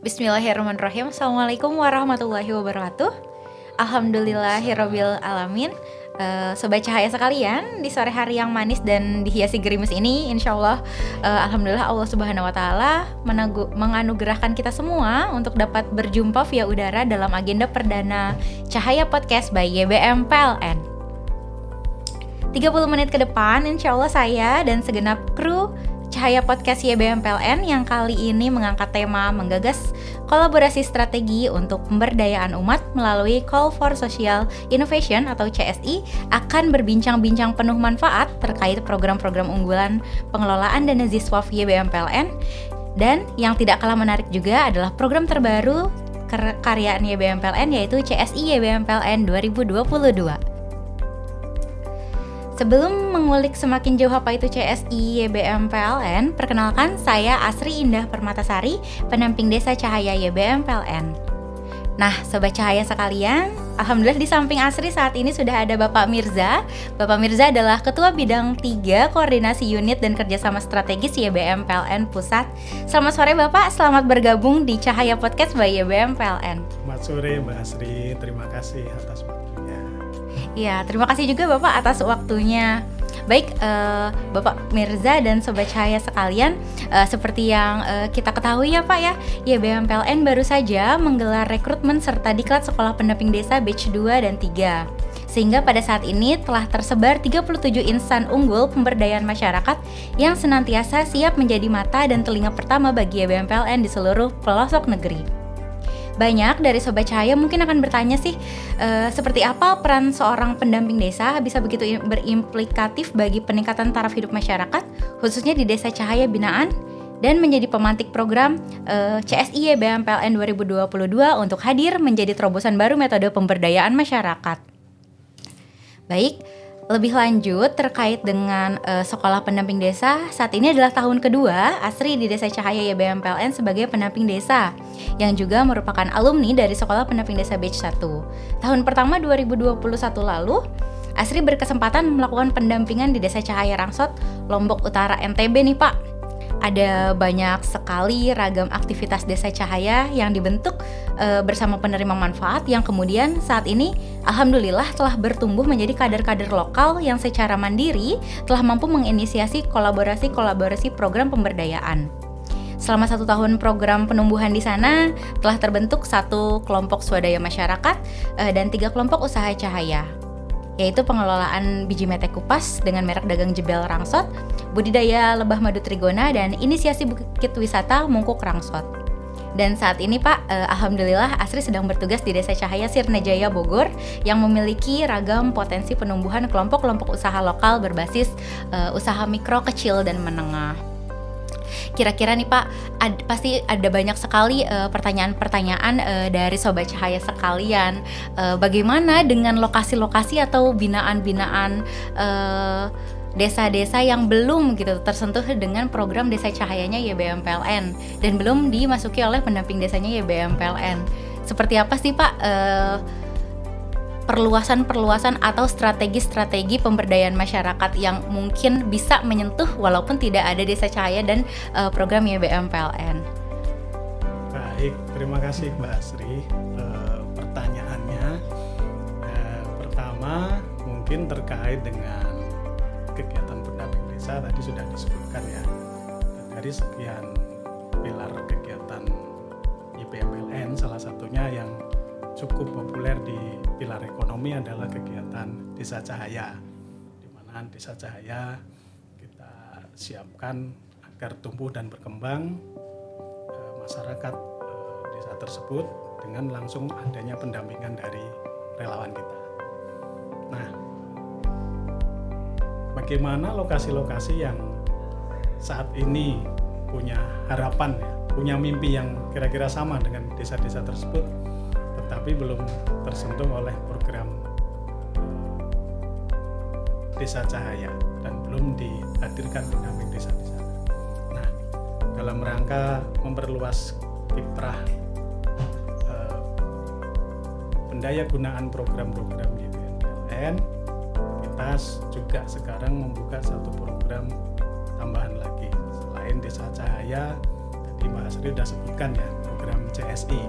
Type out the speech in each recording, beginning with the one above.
Bismillahirrahmanirrahim. Assalamualaikum warahmatullahi wabarakatuh. Alhamdulillahirabbil alamin. Sobat cahaya sekalian, di sore hari yang manis dan dihiasi gerimis ini, insyaallah alhamdulillah Allah Subhanahu wa taala menganugerahkan kita semua untuk dapat berjumpa via udara dalam agenda perdana Cahaya Podcast by YBM PLN. 30 menit ke depan insyaallah saya dan segenap kru Cahaya Podcast YBM PLN yang kali ini mengangkat tema menggagas kolaborasi strategi untuk pemberdayaan umat melalui Call for Social Innovation atau CSI akan berbincang-bincang penuh manfaat terkait program-program unggulan pengelolaan dana Ziswaf YBM PLN. Dan yang tidak kalah menarik juga adalah program terbaru karyaan YBM PLN yaitu CSI YBM PLN 2022. Sebelum mengulik semakin jauh apa itu CSI YBM PLN, perkenalkan saya Asri Indah Permatasari, pendamping Desa Cahaya YBM PLN. Nah, Sobat Cahaya sekalian, alhamdulillah di samping Asri saat ini sudah ada Bapak Mirza. Bapak Mirza adalah Ketua Bidang 3 Koordinasi Unit dan Kerjasama Strategis YBM PLN Pusat. Selamat sore Bapak, selamat bergabung di Cahaya Podcast by YBM PLN. Selamat sore Mbak Asri, terima kasih atas waktunya. Ya, terima kasih juga Bapak atas waktunya. Baik, Bapak Mirza dan Sobat Cahaya sekalian, seperti yang kita ketahui ya Pak ya, YBM PLN baru saja menggelar rekrutmen serta diklat Sekolah Pendamping Desa batch 2 dan 3. Sehingga pada saat ini telah tersebar 37 insan unggul pemberdayaan masyarakat yang senantiasa siap menjadi mata dan telinga pertama bagi YBM PLN di seluruh pelosok negeri. Banyak dari Sobat Cahaya mungkin akan bertanya sih, seperti apa peran seorang pendamping desa bisa begitu berimplikatif bagi peningkatan taraf hidup masyarakat, khususnya di Desa Cahaya Binaan, dan menjadi pemantik program CSI YBM PLN 2022 untuk hadir menjadi terobosan baru metode pemberdayaan masyarakat. Baik, lebih lanjut terkait dengan Sekolah Pendamping Desa, saat ini adalah tahun kedua Asri di Desa Cahaya YBM PLN sebagai pendamping desa yang juga merupakan alumni dari Sekolah Pendamping Desa batch 1. Tahun pertama 2021 lalu, Asri berkesempatan melakukan pendampingan di Desa Cahaya Rangsot, Lombok Utara NTB nih Pak. Ada banyak sekali ragam aktivitas Desa Cahaya yang dibentuk bersama penerima manfaat yang kemudian saat ini alhamdulillah telah bertumbuh menjadi kader-kader lokal yang secara mandiri telah mampu menginisiasi kolaborasi program pemberdayaan. Selama 1 tahun program penumbuhan di sana telah terbentuk 1 kelompok swadaya masyarakat dan 3 kelompok usaha cahaya, yaitu pengelolaan biji mete kupas dengan merek dagang Jebel Rangsot, budidaya lebah madu trigona, dan inisiasi bukit wisata Mungkuk Rangsot. Dan saat ini Pak, alhamdulillah Asri sedang bertugas di Desa Cahaya Sirnajaya Bogor yang memiliki ragam potensi penumbuhan kelompok-kelompok usaha lokal berbasis usaha mikro, kecil, dan menengah. Kira-kira nih Pak, pasti ada banyak sekali pertanyaan-pertanyaan dari Sobat Cahaya sekalian. Bagaimana dengan lokasi-lokasi atau binaan-binaan desa-desa yang belum gitu tersentuh dengan program Desa Cahayanya YBM PLN dan belum dimasuki oleh pendamping desanya YBM PLN? Seperti apa sih Pak perluasan atau strategi-strategi pemberdayaan masyarakat yang mungkin bisa menyentuh walaupun tidak ada Desa Cahaya dan program YBM PLN? Baik, terima kasih Mbak Asri. Pertanyaannya pertama mungkin terkait dengan kegiatan pendamping desa tadi sudah disebutkan ya. Dari sekian pilar kegiatan YBM PLN, salah satunya yang cukup populer di pilar ekonomi adalah kegiatan Desa Cahaya, di mana Desa Cahaya kita siapkan agar tumbuh dan berkembang masyarakat desa tersebut dengan langsung adanya pendampingan dari relawan kita. Nah, bagaimana lokasi-lokasi yang saat ini punya harapan ya, punya mimpi yang kira-kira sama dengan desa-desa tersebut, tetapi belum tersentuh oleh program Desa Cahaya dan belum dihadirkan pendamping desa di sana. Nah, dalam rangka memperluas kiprah pendayagunaan program-program YPMPLN, kita juga sekarang membuka satu program tambahan lagi selain Desa Cahaya. Tadi Mbak Asri sudah sebutkan ya, program CSI.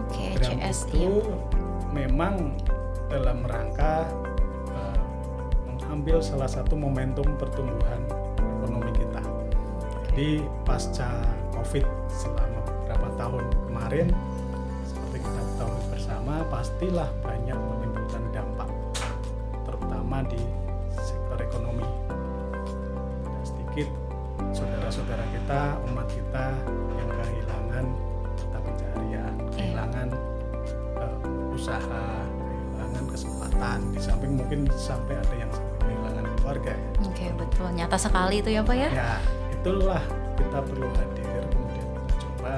Oke, Program CSI. itu memang dalam rangka mengambil salah satu momentum pertumbuhan ekonomi kita. Jadi pasca COVID selama beberapa tahun kemarin, seperti kita ketahui bersama, pastilah banyak menimbulkan dampak, terutama di sektor ekonomi. Tidak sedikit saudara-saudara kita, umat kita yang kehilangan mata pencaharian, kehilangan usaha, kehilangan kesempatan, di samping mungkin sampai ada yang sampai kehilangan keluarga. Oke, betul. Nyata sekali itu ya Pak ya? Ya, itulah kita perlu hadir, kemudian kita coba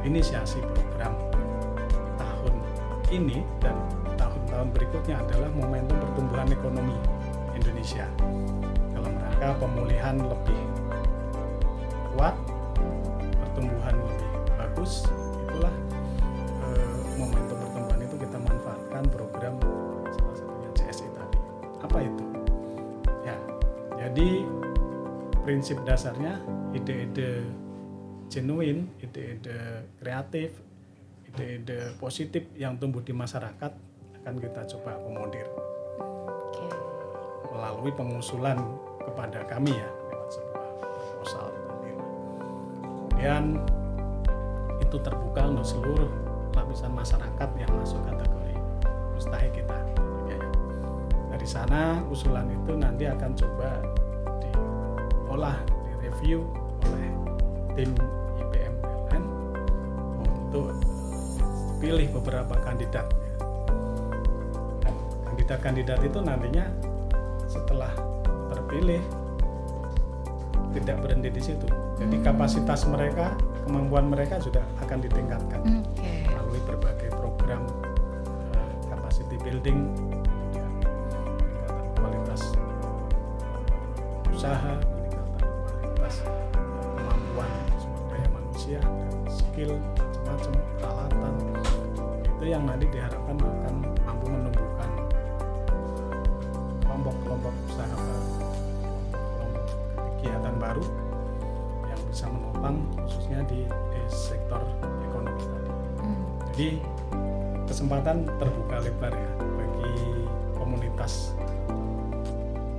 inisiasi program tahun ini dan tahun-tahun berikutnya adalah momentum pertumbuhan ekonomi Indonesia dalam rangka pemulihan lebih kuat, pertumbuhan lebih bagus. Itulah momentum pertumbuhan itu kita manfaatkan program salah satunya CSI tadi. Apa itu? Ya, jadi prinsip dasarnya ide-ide genuine, ide-ide kreatif, ide-ide positif yang tumbuh di masyarakat akan kita coba akomodir melalui pengusulan kepada kami ya lewat sebuah proposal tadi. Kemudian itu terbuka untuk seluruh lapisan masyarakat yang masuk kategori mustahik kita. Dari sana usulan itu nanti akan coba diolah, direview oleh tim YPMPLN untuk pilih beberapa kandidat. Dan kandidat-kandidat itu nantinya setelah terpilih tidak berhenti di situ. Jadi kapasitas mereka, kemampuan mereka sudah akan ditingkatkan melalui berbagai program capacity building, kemudian peningkatan kualitas usaha, peningkatan kualitas kemampuan sumber daya manusia dan skill macam-macam peralatan. Itu yang nanti diharapkan akan mampu menumbuhkan kelompok-kelompok usaha baru, kelompok kegiatan baru yang bisa menopang khususnya di sektor ekonomi tadi. Jadi kesempatan terbuka lebar ya bagi komunitas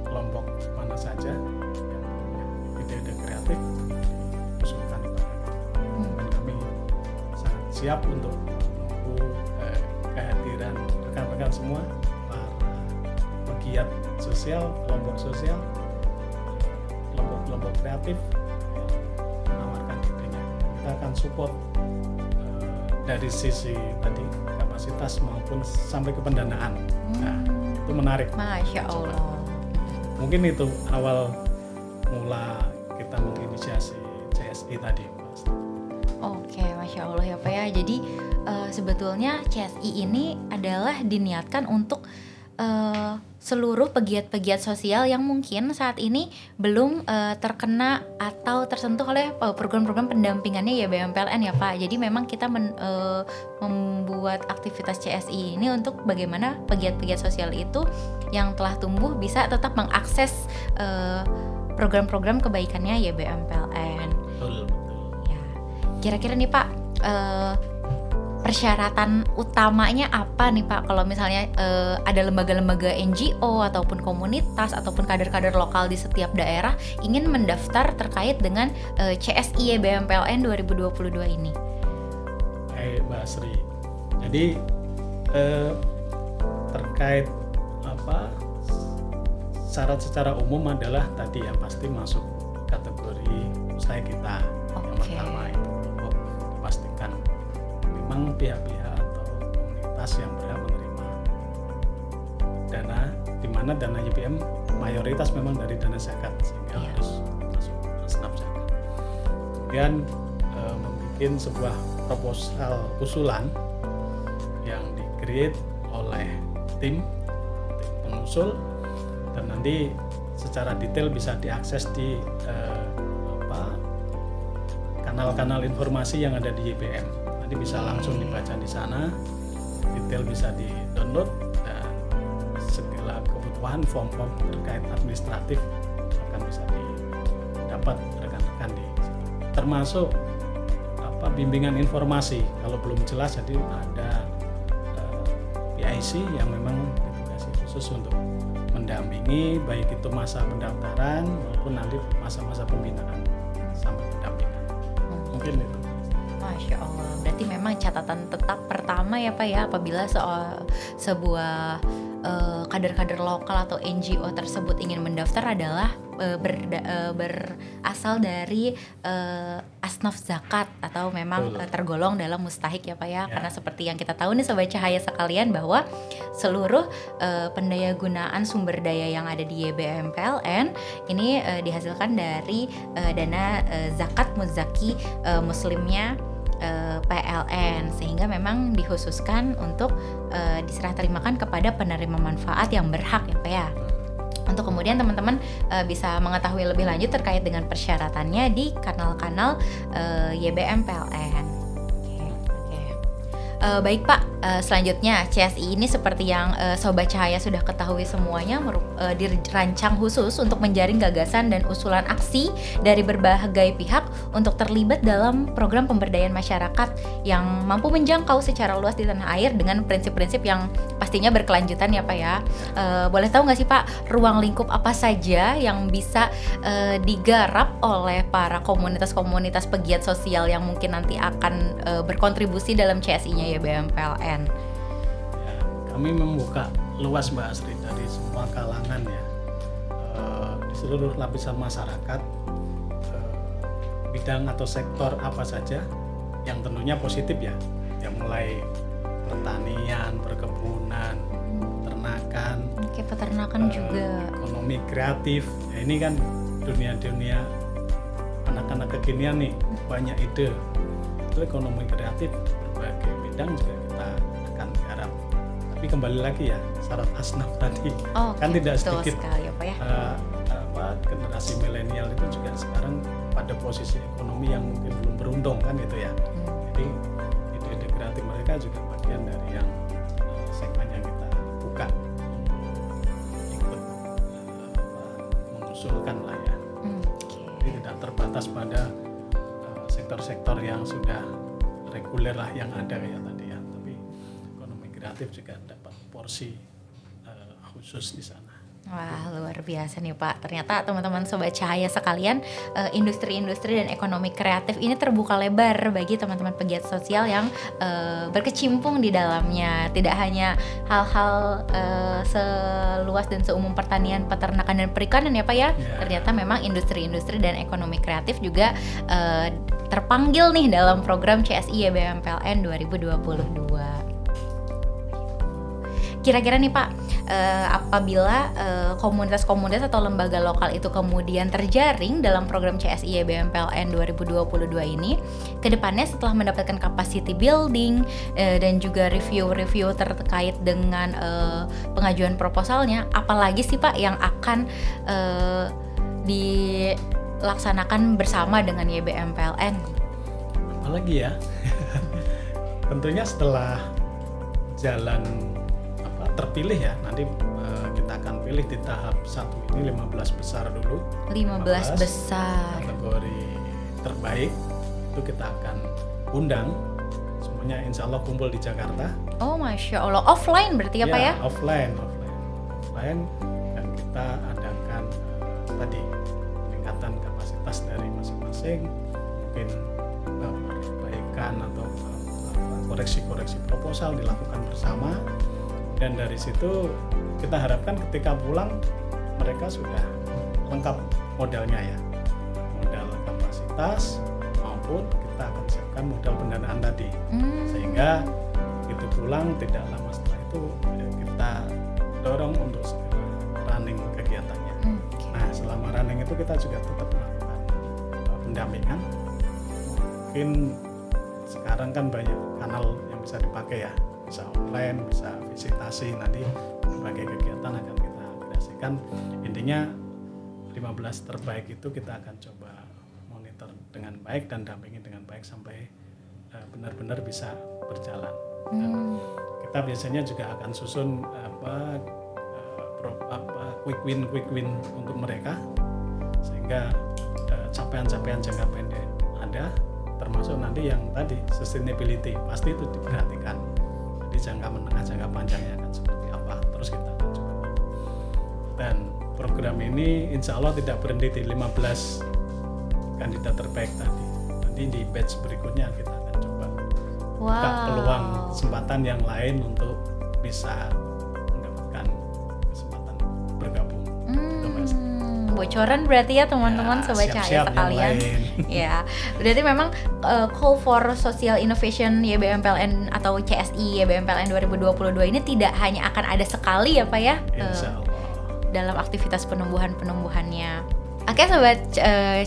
kelompok mana saja yang punya ide-ide kreatif diusulkan kepada kami. Dan kami sangat siap untuk menunggu kehadiran rekan-rekan semua, para pegiat sosial, kelompok kreatif yang menawarkan idenya. Kita akan support dari sisi tadi kapasitas maupun sampai ke pendanaan. Nah, itu menarik. Masya Allah. Mungkin itu awal mula kita menginisiasi CSI tadi, Mas. Oke, Masya Allah ya Pak ya. Jadi sebetulnya CSI ini adalah diniatkan untuk seluruh pegiat-pegiat sosial yang mungkin saat ini belum terkena atau tersentuh oleh program-program pendampingannya YBM PLN ya Pak. Jadi memang kita membuat aktivitas CSI ini untuk bagaimana pegiat-pegiat sosial itu yang telah tumbuh bisa tetap mengakses program-program kebaikannya YBM PLN. Betul. Ya. Kira-kira nih Pak, persyaratan utamanya apa nih Pak kalau misalnya ada lembaga-lembaga NGO ataupun komunitas ataupun kader-kader lokal di setiap daerah ingin mendaftar terkait dengan CSI YBM PLN 2022 ini? Mbak Sri. Jadi terkait syarat secara umum adalah tadi yang pasti masuk kategori usaha kita. Yang pertama itu pastikan memang pihak-pihak atau komunitas yang berhak menerima dana, di mana dana YPM mayoritas memang dari dana zakat sehingga harus masuk asnaf zakat. Kemudian membuat sebuah proposal usulan yang di-create oleh tim pengusul dan nanti secara detail bisa diakses di kanal-kanal informasi yang ada di YBM. Nanti bisa langsung dibaca di sana, detail bisa di-download, dan segala kebutuhan form-form terkait administratif akan bisa didapat rekan-rekan di situ. Termasuk bimbingan informasi kalau belum jelas, jadi ada PIC yang memang ditugasi khusus untuk mendampingi baik itu masa pendaftaran maupun nanti masa-masa pembinaan sampai pendampingan. Mungkin itu. Masya Allah, berarti memang catatan tetap pertama ya Pak ya, apabila sebuah kader-kader lokal atau NGO tersebut ingin mendaftar adalah berasal dari asnaf zakat atau memang tergolong dalam mustahik ya Pak ya. Karena seperti yang kita tahu nih Sobat Cahaya sekalian, bahwa seluruh pendaya gunaan sumber daya yang ada di YBM PLN ini dihasilkan dari dana zakat muzaki muslimnya PLN, sehingga memang dikhususkan untuk diserah terimakan kepada penerima manfaat yang berhak ya Pak ya. Untuk kemudian teman-teman bisa mengetahui lebih lanjut terkait dengan persyaratannya di kanal-kanal YBM PLN. Baik Pak, selanjutnya CSI ini seperti yang Sobat Cahaya sudah ketahui semuanya dirancang khusus untuk menjaring gagasan dan usulan aksi dari berbagai pihak untuk terlibat dalam program pemberdayaan masyarakat yang mampu menjangkau secara luas di tanah air dengan prinsip-prinsip yang pastinya berkelanjutan ya Pak ya. Boleh tahu nggak sih Pak, ruang lingkup apa saja yang bisa digarap oleh para komunitas-komunitas pegiat sosial yang mungkin nanti akan berkontribusi dalam CSI-nya YBM PLN? Ya, kami membuka luas Mbak Asri dari semua kalangan ya, di seluruh lapisan masyarakat, bidang atau sektor apa saja yang tentunya positif ya, yang mulai pertanian, perkebunan, peternakan, peternakan juga, ekonomi kreatif. Ya, ini kan dunia-dunia anak-anak kekinian nih, banyak ide. Itu ekonomi kreatif berbagai bidang juga kita akan garap. Tapi kembali lagi ya, syarat asnaf tadi kan tidak sedikit sekali, ya, Pak, ya? Generasi milenial itu juga sekarang pada posisi ekonomi yang mungkin belum beruntung kan itu ya. Jadi ide-ide kreatif mereka juga bagian dari yang segmen yang kita buka, ikut mengusulkan lah ya. Jadi tidak terbatas pada sektor-sektor yang sudah reguler lah yang ada kayak tadi ya, tapi ekonomi kreatif juga dapat porsi khusus di sana. Wah, luar biasa nih Pak. Ternyata teman-teman Sobat Cahaya sekalian, industri-industri dan ekonomi kreatif ini terbuka lebar bagi teman-teman pegiat sosial yang berkecimpung di dalamnya. Tidak hanya hal-hal seluas dan seumum pertanian, peternakan dan perikanan ya Pak ya. Ternyata memang industri-industri dan ekonomi kreatif juga terpanggil nih dalam program CSI YBM PLN 2022. Kira-kira nih Pak, apabila komunitas-komunitas atau lembaga lokal itu kemudian terjaring dalam program CSI YBM PLN 2022 ini, kedepannya setelah mendapatkan capacity building dan juga review-review terkait dengan pengajuan proposalnya, apalagi sih Pak yang akan dilaksanakan bersama dengan YBM PLN? Apalagi ya, tentunya setelah jalan terpilih ya, nanti kita akan pilih di tahap 1 ini 15 besar dulu. 15 besar kategori terbaik itu kita akan undang semuanya, insya Allah kumpul di Jakarta. Oh Masya Allah, offline berarti ya Pak ya? Offline, dan kita adakan tadi peningkatan kapasitas dari masing-masing, mungkin perbaikan atau koreksi-koreksi proposal dilakukan bersama. Dan dari situ kita harapkan ketika pulang mereka sudah lengkap modalnya ya, modal kapasitas maupun kita akan siapkan modal pendanaan tadi, sehingga itu pulang tidak lama setelah itu kita dorong untuk segera running kegiatannya. Nah selama running itu kita juga tetap melakukan pendampingan. Mungkin sekarang kan banyak kanal yang bisa dipakai ya, bisa online, bisa visitasi, nanti berbagai kegiatan akan kita kreasikan kan intinya 15 terbaik itu kita akan coba monitor dengan baik dan dampingi dengan baik sampai benar-benar bisa berjalan. Dan kita biasanya juga akan susun quick win untuk mereka sehingga capaian-capaian jangka pendek ada, termasuk nanti yang tadi sustainability pasti itu diperhatikan. Jadi jangka menengah, jangka panjangnya akan seperti apa, terus kita akan coba. Dan program ini insya Allah tidak berhenti di 15 kandidat terbaik tadi. Nanti di batch berikutnya kita akan coba buka peluang kesempatan yang lain untuk bisa mendapatkan kesempatan bergabung. Bocoran berarti ya teman-teman Sobat Cahaya sekalian. Ya, berarti memang Call for Social Innovation YBM PLN atau CSI YBM PLN 2022 ini tidak hanya akan ada sekali ya Pak ya, dalam aktivitas penumbuhannya. Oke Sobat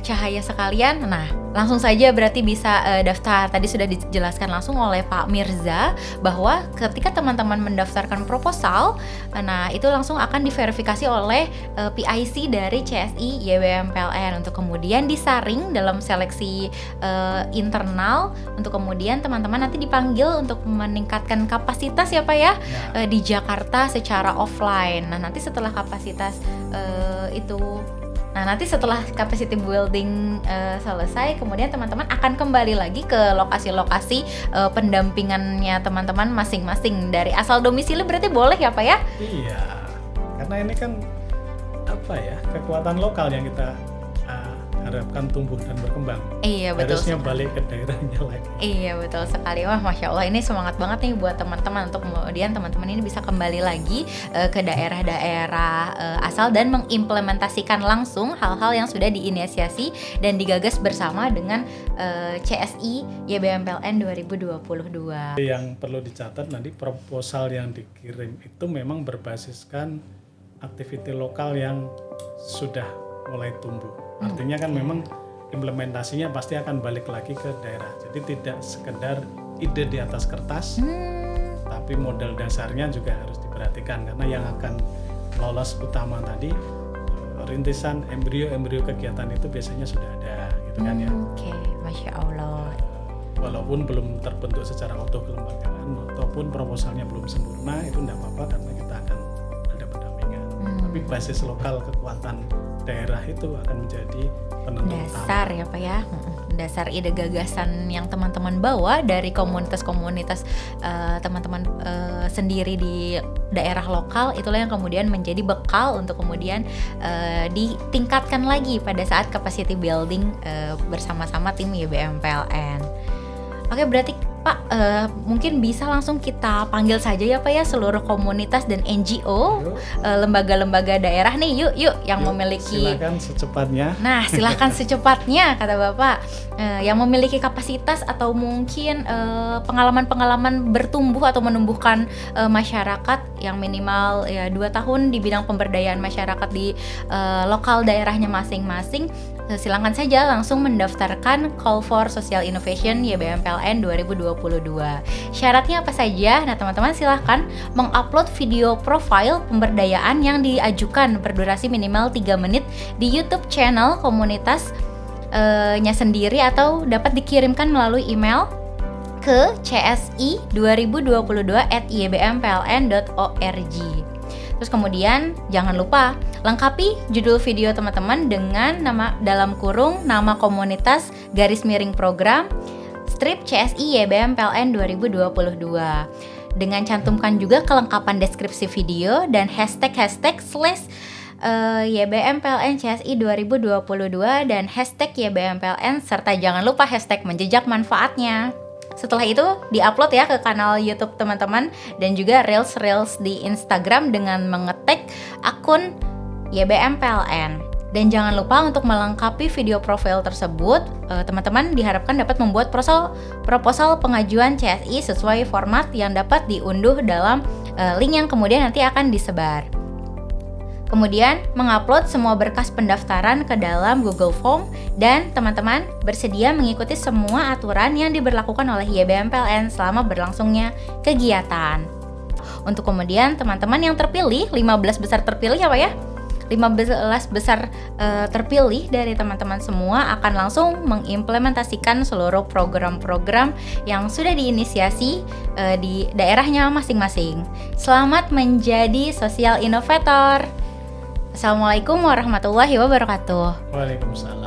Cahaya sekalian, nah langsung saja berarti bisa daftar. Tadi sudah dijelaskan langsung oleh Pak Mirza bahwa ketika teman-teman mendaftarkan proposal, nah itu langsung akan diverifikasi oleh PIC dari CSI YBM PLN untuk kemudian disaring dalam seleksi internal untuk kemudian teman-teman nanti dipanggil untuk meningkatkan kapasitas ya Pak ya, di Jakarta secara offline. Nah nanti setelah kapasitas nanti setelah capacity building selesai, kemudian teman-teman akan kembali lagi ke lokasi-lokasi pendampingannya teman-teman masing-masing. Dari asal domisili berarti boleh ya Pak ya? Iya, karena ini kan kekuatan lokal yang kita harapkan tumbuh dan berkembang. Iya betul. Harusnya balik ke daerahnya lagi. Iya betul sekali. Wah Masya Allah, ini semangat banget nih buat teman-teman untuk kemudian teman-teman ini bisa kembali lagi ke daerah-daerah asal dan mengimplementasikan langsung hal-hal yang sudah diinisiasi dan digagas bersama dengan CSI YBM PLN 2022. Yang perlu dicatat nanti proposal yang dikirim itu memang berbasiskan aktiviti lokal yang sudah mulai tumbuh. Artinya kan memang implementasinya pasti akan balik lagi ke daerah. Jadi tidak sekedar ide di atas kertas, tapi modal dasarnya juga harus diperhatikan karena yang akan lolos utama tadi rintisan embrio kegiatan itu biasanya sudah ada, gitu kan ya. Oke, Masya Allah. Walaupun belum terbentuk secara utuh kelembagaan ataupun proposalnya belum sempurna, itu tidak apa-apa karena kita akan ada pendampingan. Tapi basis lokal kekuatan daerah itu akan menjadi penentu dasar utama. Ya Pak ya, dasar ide gagasan yang teman-teman bawa dari komunitas-komunitas teman-teman sendiri di daerah lokal, itulah yang kemudian menjadi bekal untuk kemudian ditingkatkan lagi pada saat capacity building bersama-sama tim YBM PLN. Oke, berarti Pak, mungkin bisa langsung kita panggil saja ya Pak ya seluruh komunitas dan NGO, lembaga-lembaga daerah nih, yuk yang memiliki. Silakan secepatnya. Nah, silakan secepatnya kata Bapak, yang memiliki kapasitas atau mungkin pengalaman-pengalaman bertumbuh atau menumbuhkan masyarakat yang minimal ya 2 tahun di bidang pemberdayaan masyarakat di lokal daerahnya masing-masing. Silakan saja langsung mendaftarkan Call for Social Innovation YBM PLN 2022. Syaratnya apa saja? Nah teman-teman silahkan mengupload video profil pemberdayaan yang diajukan berdurasi minimal 3 menit di YouTube channel komunitasnya sendiri atau dapat dikirimkan melalui email ke csi2022@ybmpln.org. Terus kemudian jangan lupa lengkapi judul video teman-teman dengan nama dalam kurung nama komunitas _program strip CSI YBM PLN 2022. Dengan cantumkan juga kelengkapan deskripsi video dan hashtag YBM PLN CSI 2022 dan hashtag YBM PLN serta jangan lupa hashtag menjejak manfaatnya. Setelah itu diupload ya ke kanal YouTube teman-teman dan juga reels di Instagram dengan mengetek akun YBM PLN. Dan jangan lupa untuk melengkapi video profil tersebut, teman-teman diharapkan dapat membuat proposal pengajuan CSI sesuai format yang dapat diunduh dalam link yang kemudian nanti akan disebar. Kemudian mengupload semua berkas pendaftaran ke dalam Google Form dan teman-teman bersedia mengikuti semua aturan yang diberlakukan oleh YBM PLN selama berlangsungnya kegiatan. Untuk kemudian teman-teman yang terpilih, 15 besar terpilih ya Pak ya? 15 besar terpilih dari teman-teman semua akan langsung mengimplementasikan seluruh program-program yang sudah diinisiasi di daerahnya masing-masing. Selamat menjadi Social Innovator. Assalamualaikum warahmatullahi wabarakatuh. Waalaikumsalam.